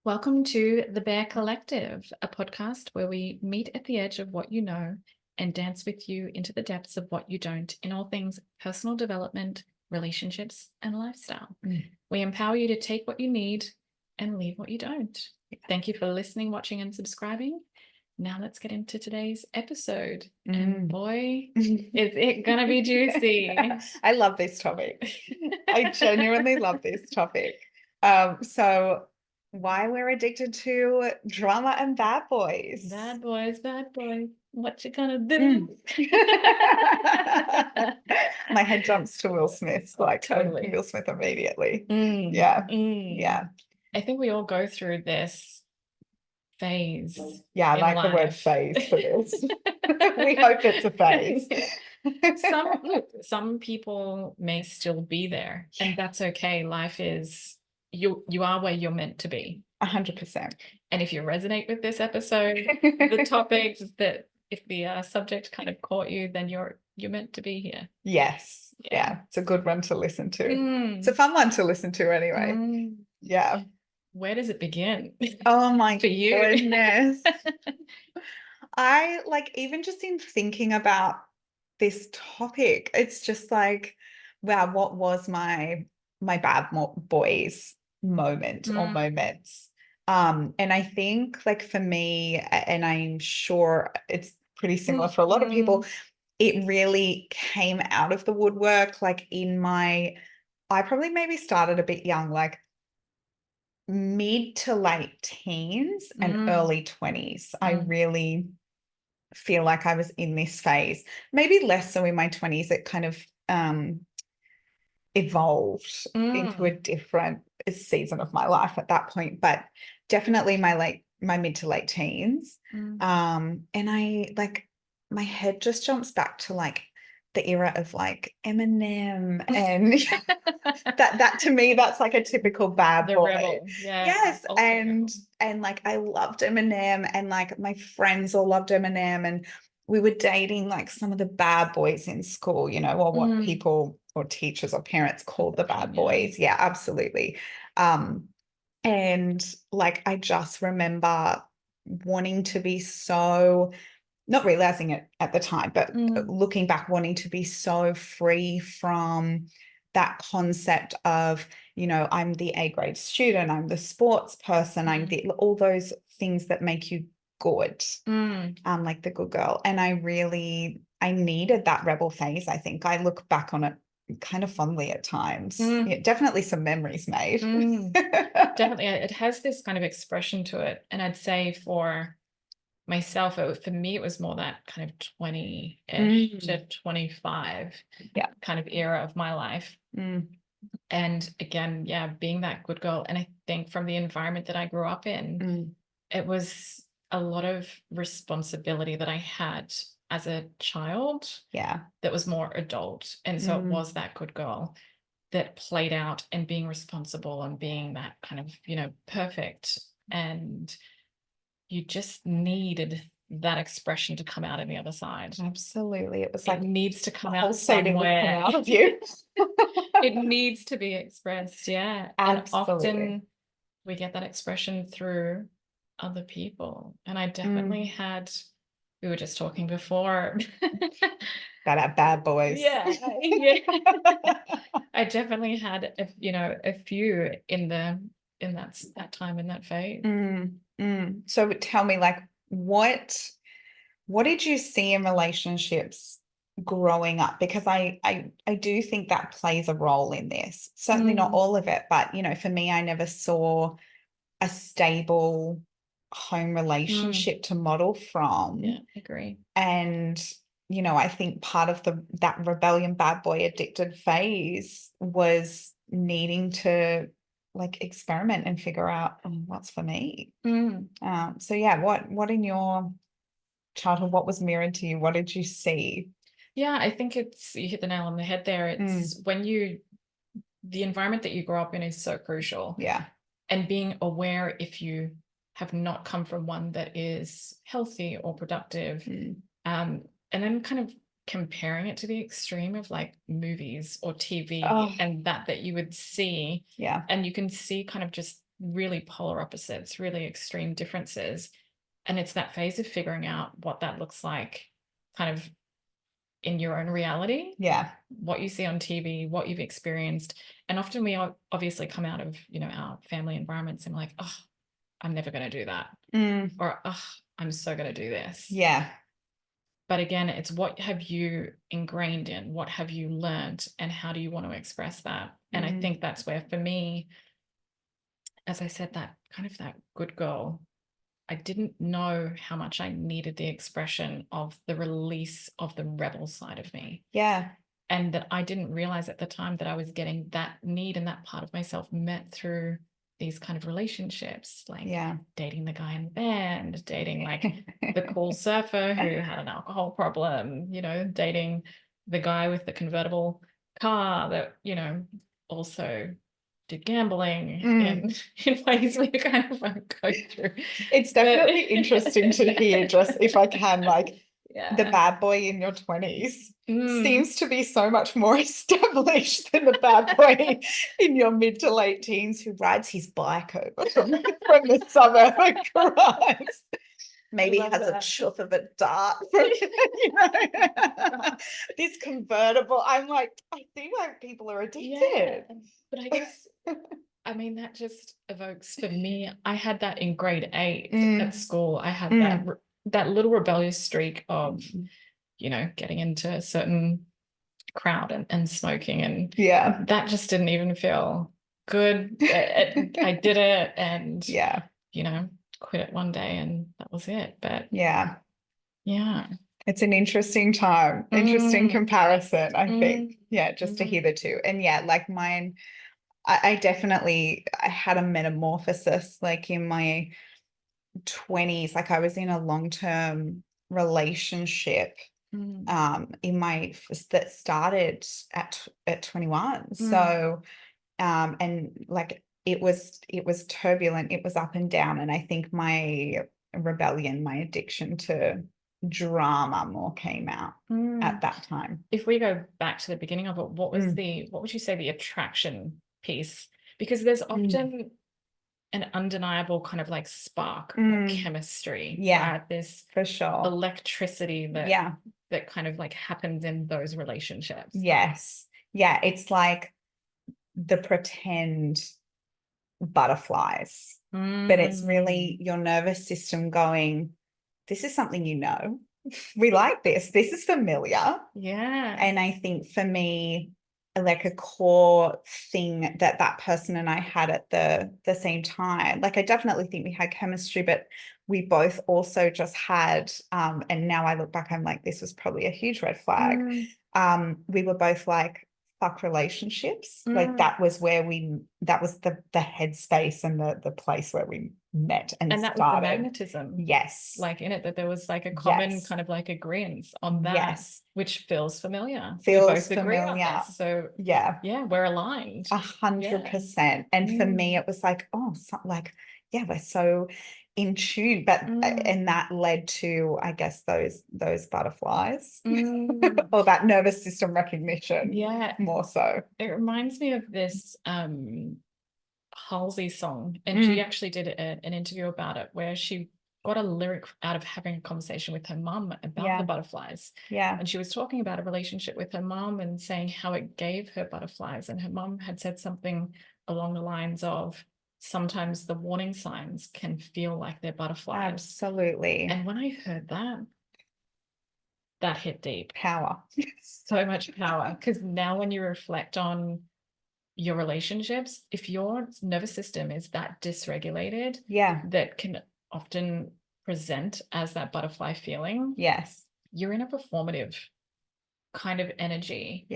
Welcome to The Bear Collective, a podcast where we meet at the edge of what you know and dance with you into the depths of what you don't in all things personal development, relationships, and lifestyle. We empower you to take what you need and leave what you don't. Thank you for listening, watching, and subscribing. Now let's get into today's episode. And boy, is it going to be juicy. I love this topic. I genuinely love this topic. So why we're addicted to drama and bad boys. Bad boys, what you gonna do? My head jumps to Will Smith, like Totally. Will Smith immediately. Yeah. I think we all go through this phase. Yeah, I in like the word life. phase for this. We hope it's a phase. Some people may still be there, and that's okay. Life is you are where you're meant to be. 100%. And if you resonate with this episode, the topic, that if the subject kind of caught you, then you're meant to be here. Yes. Yeah. It's a good one to listen to. It's a Mm. fun one to listen to anyway. Yeah. Where does it begin? Oh my For you? goodness. I like, even just in thinking about this topic, it's just like, wow, what was my bad boys moment or moments? And I think, like, for me, and I'm sure it's pretty similar for a lot of people, it really came out of the woodwork, like I probably maybe started a bit young, like mid to late teens and early 20s. I really feel like I was in this phase, maybe less so in my 20s. It kind of evolved into a different season of my life at that point, but definitely my mid to late teens. And I, like, my head just jumps back to like the era of like Eminem and that to me, that's like a typical bad boy. Rebel. Yeah. Yes. And like I loved Eminem, and like my friends all loved Eminem, and we were dating like some of the bad boys in school, you know, or what people or teachers or parents called the bad boys. Yeah, absolutely. And like I just remember wanting to be so, not realizing it at the time, but looking back, wanting to be so free from that concept of, you know, I'm the A grade student, I'm the sports person, I'm all those things that make you good, like the good girl. And I needed that rebel phase. I think I look back on it kind of fondly at times. Yeah, definitely some memories made. Definitely. It has this kind of expression to it. And I'd say for myself, for me, it was more that kind of 20-ish to 25 kind of era of my life. And again, being that good girl. And I think from the environment that I grew up in, it was a lot of responsibility that I had as a child that was more adult. And so it was that good girl that played out and being responsible and being that kind of, you know, perfect. And you just needed that expression to come out on the other side. Absolutely. It was like, it needs to come out pulsating somewhere. Come out of you. It needs to be expressed. Yeah. Absolutely. And often we get that expression through other people. And I definitely had, we were just talking before about our bad boys. Yeah. I definitely had a few in that time, in that phase. So tell me, like, what did you see in relationships growing up? Because I do think that plays a role in this. Certainly not all of it, but you know, for me, I never saw a stable home relationship to model from. Yeah, agree. And you know, I think part of that rebellion bad boy addicted phase was needing to like experiment and figure out what's for me. So yeah, what in your childhood, what was mirrored to you? What did you see? Yeah, I think you hit the nail on the head there. It's when the environment that you grow up in is so crucial. Yeah. And being aware if you have not come from one that is healthy or productive. And then kind of comparing it to the extreme of like movies or TV and that you would see. Yeah. And you can see kind of just really polar opposites, really extreme differences. And it's that phase of figuring out what that looks like kind of in your own reality. Yeah. What you see on TV, what you've experienced. And often we obviously come out of, our family environments and we're like, oh, I'm never going to do that. Or, oh, I'm so going to do this. Yeah. But again, it's what have you ingrained in? What have you learned? And how do you want to express that? And I think that's where, for me, as I said, that kind of that good girl, I didn't know how much I needed the expression of the release of the rebel side of me. Yeah. And that I didn't realize at the time that I was getting that need and that part of myself met through these kind of relationships, like dating the guy in the band, dating like the cool surfer who had an alcohol problem, dating the guy with the convertible car that, also did gambling in ways we kind of won't go through. It's definitely interesting to hear, just if I can, like, the bad boy in your 20s seems to be so much more established than the bad boy in your mid to late teens who rides his bike over from the suburb and cries. Maybe has a chuff of a dart from, this convertible. I'm like, I think like people are addicted. But I guess, I mean, that just evokes for me, I had that in grade 8 at school. I had that little rebellious streak of, getting into a certain crowd and smoking. And that just didn't even feel good. I did it and, quit it one day and that was it. But yeah. It's an interesting time, interesting comparison, I think. Yeah, just to hear the two. And like mine, I definitely, I had a metamorphosis like in my 20s. Like I was in a long-term relationship that started at 21. So and like it was turbulent, it was up and down. And I think my rebellion, my addiction to drama more came out at that time. If we go back to the beginning of it, what would you say the attraction piece? Because there's often an undeniable kind of like spark or chemistry. Right? This for sure electricity that kind of like happens in those relationships. Yes. Yeah. It's like the pretend butterflies, but it's really your nervous system going, this is something we like this is familiar. And I think for me, like a core thing that person and I had at the same time, like I definitely think we had chemistry, but we both also just had and now I look back, I'm like, this was probably a huge red flag. We were both like, fuck relationships. Like that was where that was the headspace and the place where we met and that started. Was the magnetism. Yes. Like in it, that there was like a common kind of like agreement on that, which feels familiar. We both agree on this. So yeah, we're aligned. 100%. And for me, it was like, we're so in tune, but and that led to, I guess, those butterflies or that nervous system recognition. More so. It reminds me of this Halsey song, and she actually did an interview about it where she got a lyric out of having a conversation with her mum about the butterflies. And she was talking about a relationship with her mum and saying how it gave her butterflies, and her mum had said something along the lines of, sometimes the warning signs can feel like they're butterflies. Absolutely. And when I heard that hit deep. Power. So much power. Because now when you reflect on your relationships, if your nervous system is that dysregulated, that can often present as that butterfly feeling, you're in a performative kind of energy.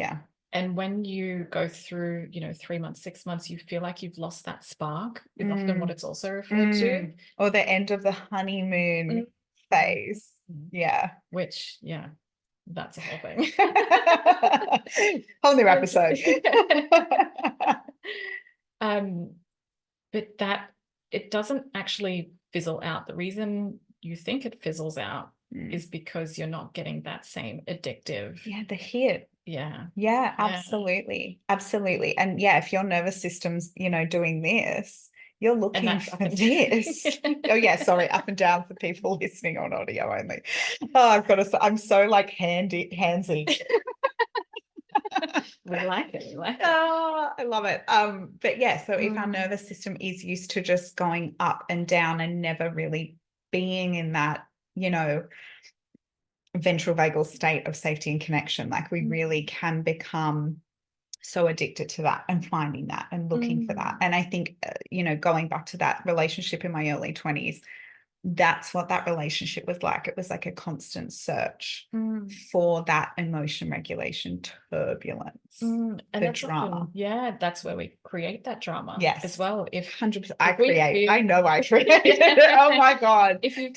And when you go through, 3 months, 6 months, you feel like you've lost that spark, is often what it's also referred to. Or the end of the honeymoon phase. Which, that's a whole thing. Whole new episode. But that, it doesn't actually fizzle out. The reason you think it fizzles out is because you're not getting that same addictive. The hit. Absolutely. And if your nervous system's, doing this, You're looking that's for up and this. down. Oh yeah, sorry, up and down for people listening on audio only. Oh, I've got to. I'm so like handsy. We like it. We like it. Oh, I love it. But yeah, so if our Mm. nervous system is used to just going up and down and never really being in that, ventral vagal state of safety and connection, like we really can become so addicted to that and finding that and looking for that. And I think, going back to that relationship in my early 20s, that's what that relationship was like. It was like a constant search for that emotion regulation turbulence, And the that's drama. often, that's where we create that drama Yes. as well. If 100%, I know I created it. Oh my God. If you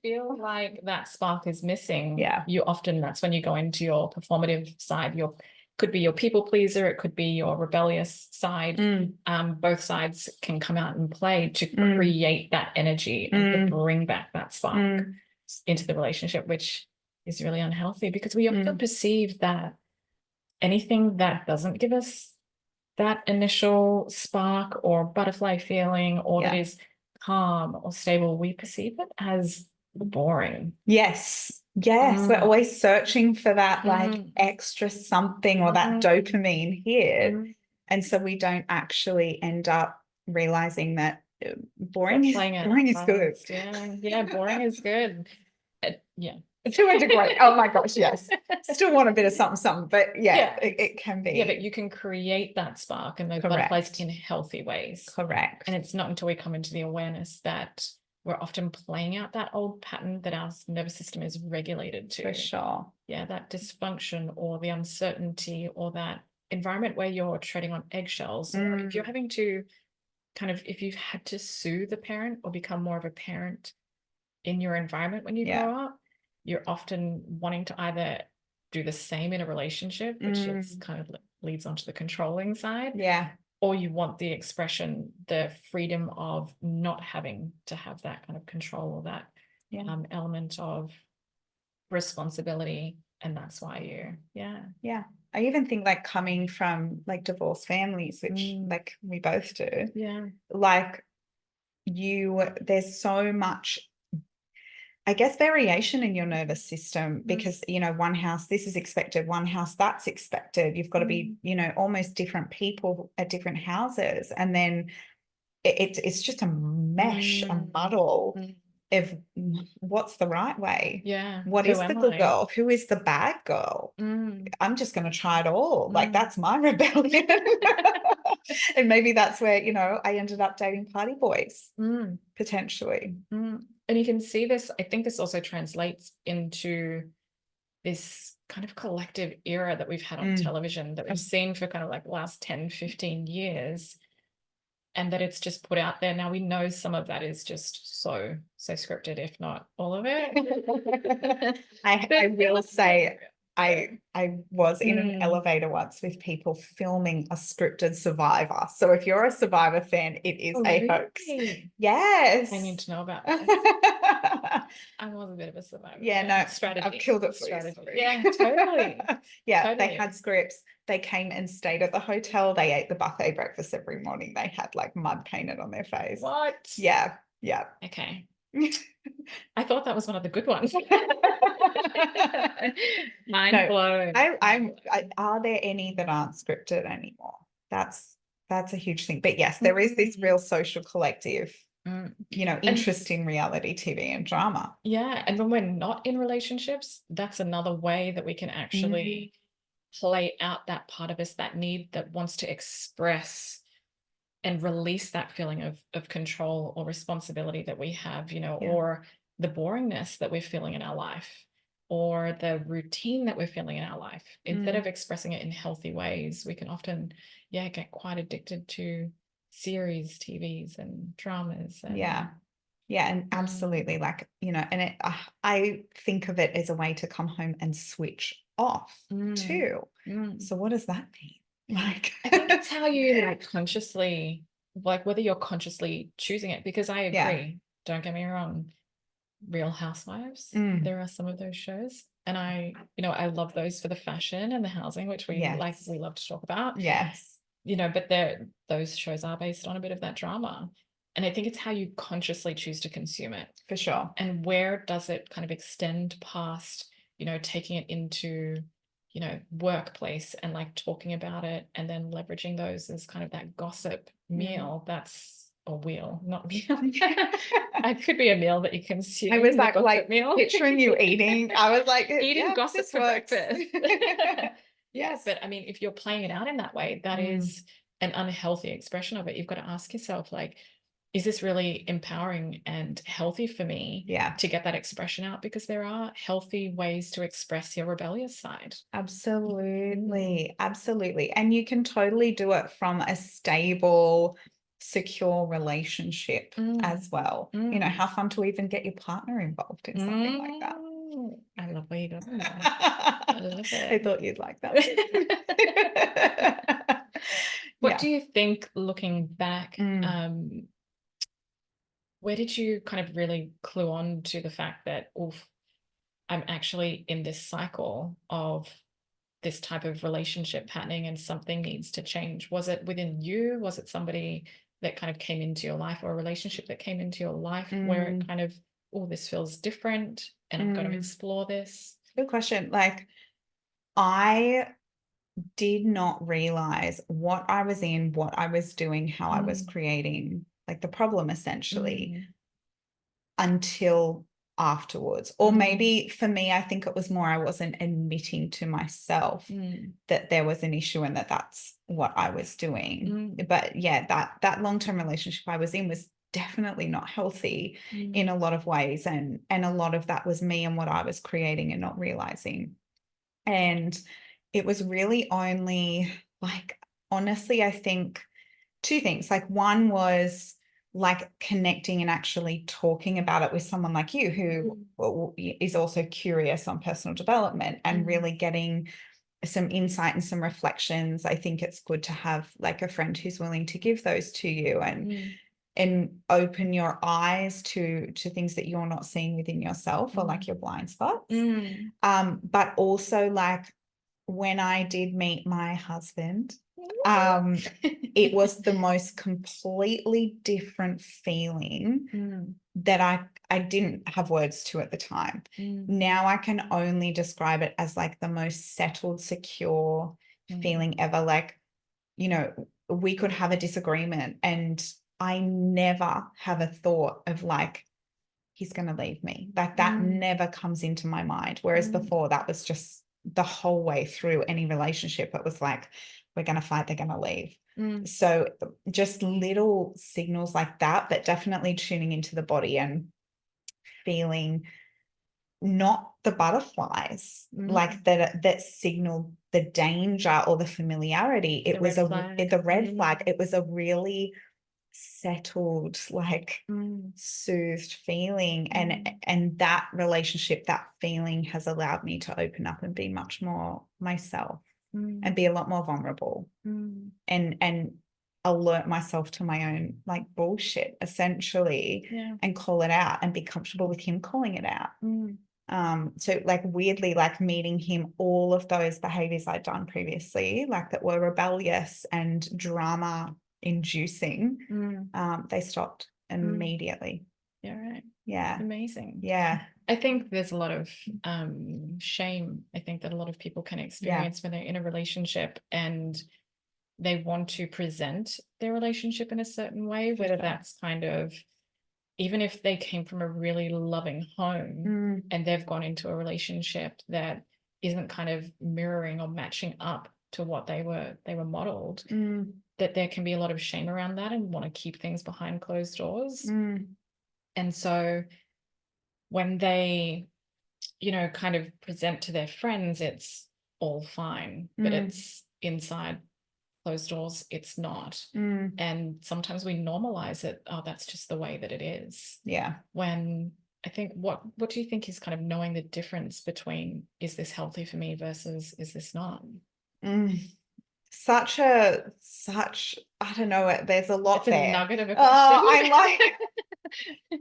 feel like that spark is missing, Yeah. that's when you go into your performative side. Could be your people pleaser, it could be your rebellious side. Both sides can come out and play to create that energy and to bring back that spark into the relationship, which is really unhealthy, because we often perceive that anything that doesn't give us that initial spark or butterfly feeling, or that is calm or stable, we perceive it as boring. Yes. We're always searching for that like extra something or that dopamine hit. And so we don't actually end up realizing that boring is good. Yeah, boring is good. Yeah. To a degree. Oh my gosh, yes. Still want a bit of something, but it can be. Yeah, but you can create that spark and those butterflies in healthy ways. Correct. And it's not until we come into the awareness that we're often playing out that old pattern that our nervous system is regulated to. For sure. Yeah, that dysfunction or the uncertainty or that environment where you're treading on eggshells, or if you're having to if you've had to soothe a parent or become more of a parent in your environment when you grow up, you're often wanting to either do the same in a relationship, which is leads onto the controlling side. Yeah. Or you want the expression, the freedom of not having to have that kind of control or that element of responsibility. And that's why Yeah. I even think like coming from like divorced families, which like we both do. Yeah. Like there's so much, I guess, variation in your nervous system, because, one house, this is expected, one house, that's expected. You've got to be, almost different people at different houses. And then it's just a mesh, a muddle of what's the right way. Yeah. What is the good girl? Who is the bad girl? I'm just going to try it all. Like, that's my rebellion. And maybe that's where, I ended up dating party boys, potentially. And you can see this, I think this also translates into this kind of collective era that we've had on television, that we've seen for kind of like the last 10, 15 years, and that it's just put out there. Now we know some of that is just so scripted, if not all of it. I will say, I was in an elevator once with people filming a scripted Survivor. So if you're a Survivor fan, it is a hoax. Yes. I need to know about that. I was a bit of a Survivor. Yeah, no, strategy. I've killed it for strategy. you. Yeah, totally. They had scripts. They came and stayed at the hotel. They ate the buffet breakfast every morning. They had like mud painted on their face. What? Yeah. Okay. I thought that was one of the good ones. Mind blown. Are there any that aren't scripted anymore? That's a huge thing. But yes, there is this real social collective, interest in reality TV and drama. Yeah. And when we're not in relationships, that's another way that we can actually play out that part of us, that need that wants to express and release that feeling of control or responsibility that we have, or the boringness that we're feeling in our life, or the routine that we're feeling in our life. Instead of expressing it in healthy ways, we can often, get quite addicted to series, TVs and dramas. And and absolutely, like, and I think of it as a way to come home and switch off too. So what does that mean? Like, I think it's how you consciously, whether you're consciously choosing it, because I agree, don't get me wrong, Real Housewives, there are some of those shows, and I love those for the fashion and the housing, which we love to talk about. Yes. but those shows are based on a bit of that drama. And I think it's how you consciously choose to consume it. For sure. And where does it kind of extend past, taking it into, workplace and like talking about it and then leveraging those as kind of that gossip meal. That's a wheel, not meal. It could be a meal that you consume. I was like meal. picturing you eating. I was like, eating gossip for breakfast. Yes. But I mean, if you're playing it out in that way, that is an unhealthy expression of it. You've got to ask yourself, like, is this really empowering and healthy for me to get that expression out? Because there are healthy ways to express your rebellious side. Absolutely. Absolutely. And you can totally do it from a stable, secure relationship as well. How fun to even get your partner involved in something like that. I love where you got from there. I love it. I thought you'd like that. What do you think, looking back, where did you kind of really clue on to the fact that, I'm actually in this cycle of this type of relationship patterning and something needs to change? Was it within you? Was it somebody that kind of came into your life, or a relationship that came into your life where it kind of, this feels different and I'm going to explore this? Good question. Like, I did not realize what I was in, what I was doing, how I was creating, like, the problem essentially, until afterwards. Or maybe for me, I think it was more I wasn't admitting to myself that there was an issue and that that's what I was doing. But yeah, that long-term relationship I was in was definitely not healthy in a lot of ways, and a lot of that was me and what I was creating and not realizing. And it was really only, like, honestly, I think two things. Like, one was like connecting and actually talking about it with someone like you who is also curious on personal development and really getting some insight and some reflections. I think it's good to have like a friend who's willing to give those to you and open your eyes to things that you're not seeing within yourself, or like your blind spots. But also, like, when I did meet my husband, it was the most completely different feeling that I didn't have words to at the time. Now I can only describe it as like the most settled, secure feeling ever. Like, we could have a disagreement and I never have a thought of like, he's going to leave me. Like, that never comes into my mind. Whereas before, that was just the whole way through any relationship. It was like, we're going to fight, they're going to leave. So just little signals like that, but definitely tuning into the body and feeling not the butterflies, like that signaled the danger or the familiarity. It was the red flag. It was a really settled, like soothed feeling, and that relationship, that feeling has allowed me to open up and be much more myself and be a lot more vulnerable and alert myself to my own like bullshit essentially, and call it out and be comfortable with him calling it out. So like, weirdly, like, meeting him, all of those behaviors I'd done previously, like that were rebellious and drama inducing, they stopped immediately. Yeah, right. Yeah. Amazing. Yeah. I think there's a lot of shame, I think, that a lot of people can experience when they're in a relationship and they want to present their relationship in a certain way, whether that's kind of, even if they came from a really loving home and they've gone into a relationship that isn't kind of mirroring or matching up to what they were modeled, that there can be a lot of shame around that and want to keep things behind closed doors. And so when they, kind of present to their friends, it's all fine, but it's inside closed doors, it's not. And sometimes we normalize it. Oh, that's just the way that it is. Yeah. When I think, what do you think is kind of knowing the difference between, is this healthy for me versus is this not? Such, I don't know, there's a lot it's a there. Nugget of a question. I'm like,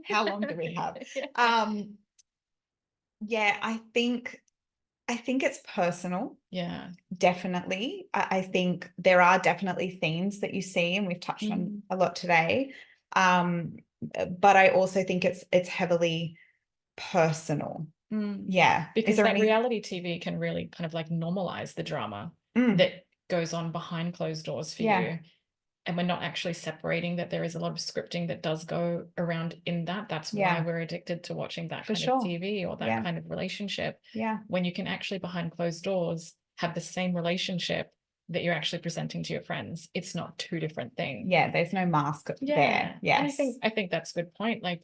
how long do we have? Yeah, I think I think it's personal. Yeah. Definitely. I think there are definitely themes that you see, and we've touched on a lot today. But I also think it's heavily personal. Yeah. Is Because there that any? reality TV can really kind of like normalize the drama that goes on behind closed doors for you. And we're not actually separating that there is a lot of scripting that does go around in that. That's why we're addicted to watching that kind of TV or that kind of relationship. Yeah. When you can actually behind closed doors have the same relationship that you're actually presenting to your friends. It's not two different things. Yeah, there's no mask there. Yes. And I think that's a good point. Like,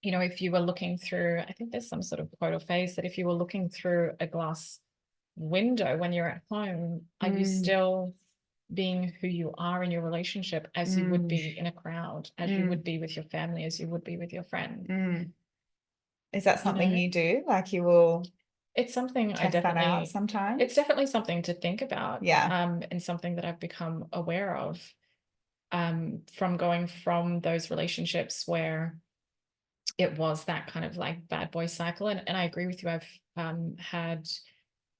you know, if you were looking through, I think there's some sort of quote or phrase that if you were looking through a glass window when you're at home, are you still being who you are in your relationship as you would be in a crowd, as you would be with your family, as you would be with your friend? Is that something you do? Like you will it's something I test that out definitely sometimes? it's definitely something to think about. Yeah. And something that I've become aware of from going from those relationships where it was that kind of like bad boy cycle. And I agree with you. I've had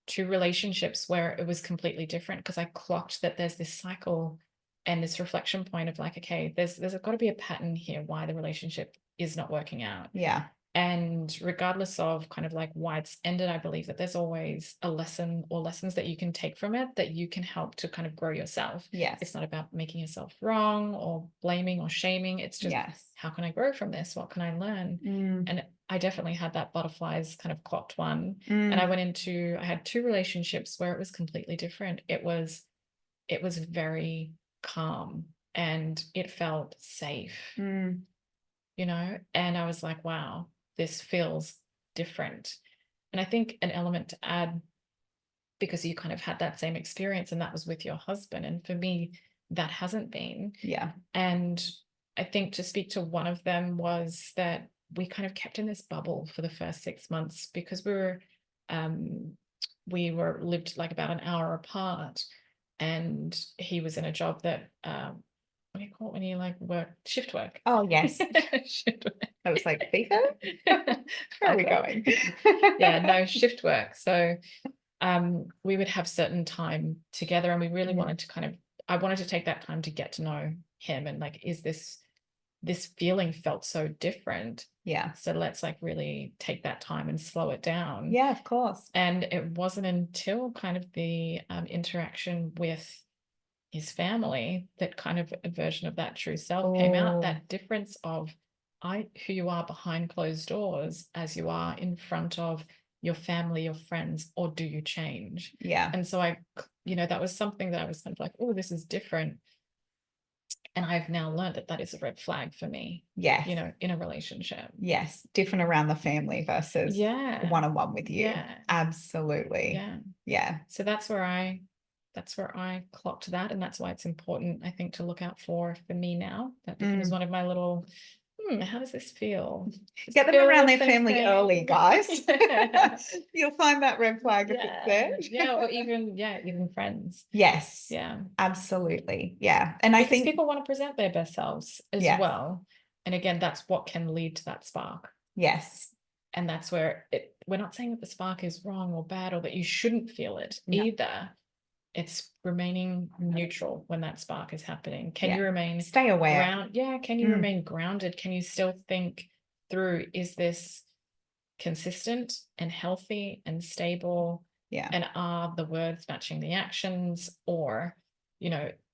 two relationships where it was completely different because I clocked that there's this cycle and this reflection point of like, okay, there's got to be a pattern here why the relationship is not working out. Yeah. And regardless of kind of like why it's ended, I believe that there's always a lesson or lessons that you can take from it that you can help to kind of grow yourself. Yes. It's not about making yourself wrong or blaming or shaming. It's just, how can I grow from this? What can I learn? And I definitely had that butterflies kind of clocked one. And I had two relationships where it was completely different. It was very calm and it felt safe, you know, and I was like, wow, this feels different. And I think an element to add, because you kind of had that same experience and that was with your husband. And for me, that hasn't been. Yeah. And I think to speak to one of them was that we kind of kept in this bubble for the first 6 months because we were lived like about an hour apart, and he was in a job that what do you call it when you like work shift work? Oh yes. Shift work. I was like, FIFA? Where are we going? Yeah, no, shift work. So we would have certain time together, and we really wanted to kind of, I wanted to take that time to get to know him and like, is this feeling felt so different? Yeah. So let's like really take that time and slow it down. Yeah, of course. And it wasn't until kind of the interaction with his family that kind of a version of that true self came out, that difference of who you are behind closed doors as you are in front of your family, your friends, or do you change? Yeah. And so that was something that I was kind of like, oh, this is different. And I've now learned that that is a red flag for me. Yes. You know, in a relationship. Yes. Different around the family versus one-on-one with you. Yeah. Absolutely. Yeah. Yeah. So that's where I clocked that. And that's why it's important, I think, to look out for me now. That becomes one of my little, how does this feel? Get them around their family early, guys. You'll find that red flag if it's there. Yeah, or even friends. Yes. Yeah. Absolutely. Yeah. And I because think people want to present their best selves as well. And again, that's what can lead to that spark. Yes. And that's where we're not saying that the spark is wrong or bad or that you shouldn't feel it either. It's remaining neutral when that spark is happening. Can you remain stay aware? Can you remain grounded? Can you still think through, is this consistent and healthy and stable? Yeah. And are the words matching the actions? Or,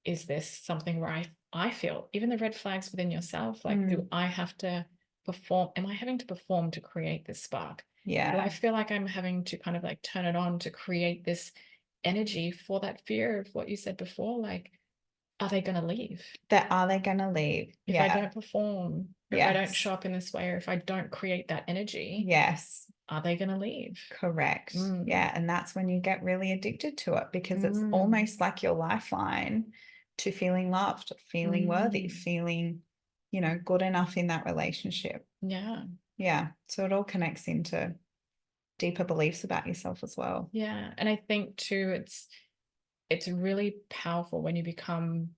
is this something where I feel even the red flags within yourself, like, do I have to perform? Am I having to perform to create this spark? Yeah. Do I feel like I'm having to kind of like turn it on to create this energy for that fear of what you said before? Like, are they going to leave? Are they going to leave? If I don't perform, if I don't Yes. show up in this way, or if I don't create that energy, Yes. are they going to leave? Correct. Yeah. And that's when you get really addicted to it, because it's almost like your lifeline to feeling loved, feeling worthy, feeling, good enough in that relationship. Yeah. Yeah. So it all connects into deeper beliefs about yourself as well. Yeah. And I think too, it's really powerful when you become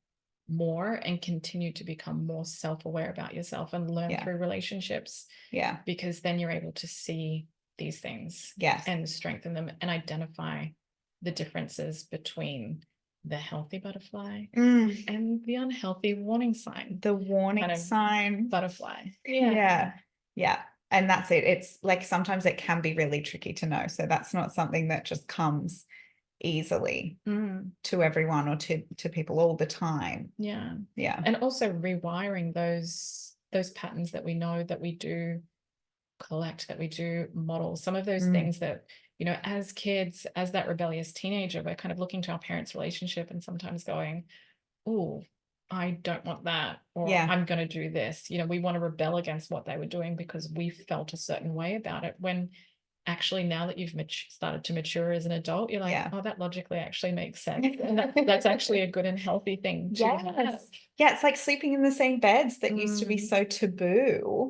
more and continue to become more self-aware about yourself and learn through relationships. Yeah. Because then you're able to see these things Yes. and strengthen them and identify the differences between the healthy butterfly and the unhealthy warning sign. The warning kind of sign. butterfly. Yeah. And that's it. It's like sometimes it can be really tricky to know. So that's not something that just comes easily to everyone or to people all the time. Yeah. Yeah. And also rewiring those patterns that we know that we do collect, that we do model, some of those things that, you know, as kids, as that rebellious teenager, we're kind of looking to our parents' relationship and sometimes going, oh, I don't want that, or I'm going to do this. You know, we want to rebel against what they were doing because we felt a certain way about it, when actually now that you've started to mature as an adult, you're like, oh, that logically actually makes sense. And that's actually a good and healthy thing to have. Yeah, it's like sleeping in the same beds that used to be so taboo.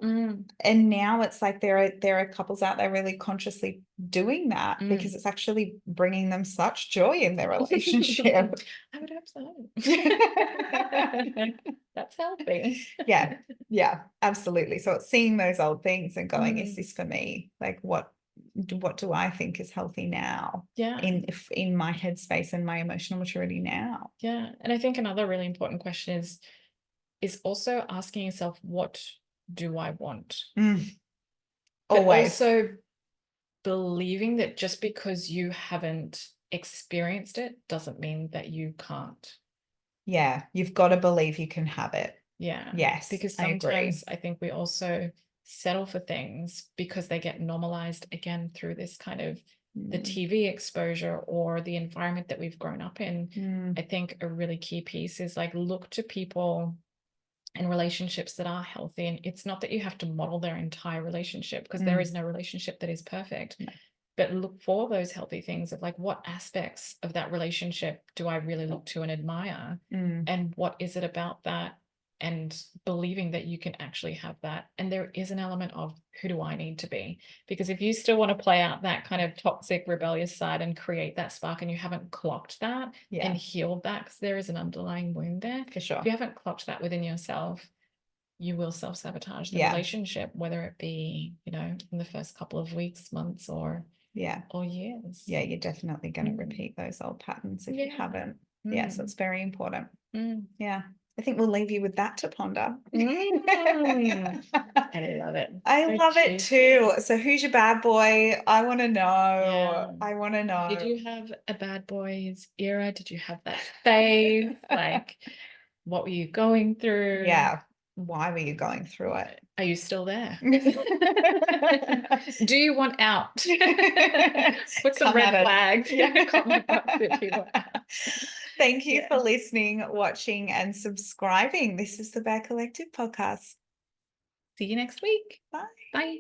And now it's like there are couples out there really consciously doing that because it's actually bringing them such joy in their relationship. I would hope so. That's healthy. Yeah, absolutely. So it's seeing those old things and going, is this for me? Like what do I think is healthy now? In my headspace and my emotional maturity now. And I think another really important question is also asking yourself, what do I want? Always. But also believing that just because you haven't experienced it doesn't mean that you can't. Yeah, you've got to believe you can have it. Yes, because sometimes I think we also settle for things because they get normalized again through this kind of the TV exposure or the environment that we've grown up in. I think a really key piece is like, look to people and relationships that are healthy. And it's not that you have to model their entire relationship, because there is no relationship that is perfect. But look for those healthy things of like, what aspects of that relationship do I really look to and admire? And what is it about that? And believing that you can actually have that. And there is an element of, who do I need to be? Because if you still want to play out that kind of toxic, rebellious side and create that spark, and you haven't clocked that and healed that, because there is an underlying wound there. For sure. If you haven't clocked that within yourself, you will self-sabotage the relationship, whether it be, you know, in the first couple of weeks, months, or years. Yeah, you're definitely going to repeat those old patterns if you haven't. So it's very important. Yeah. I think we'll leave you with that to ponder. I love it. I love it too. So who's your bad boy? I want to know. I want to know. Did you have a bad boys era? Did you have that phase? Like, what were you going through? Yeah. Why were you going through it? Are you still there? Do you want out? Put some red flags. Thank you for listening, watching, and subscribing. This is the Bad Collective podcast. See you next week. Bye. Bye.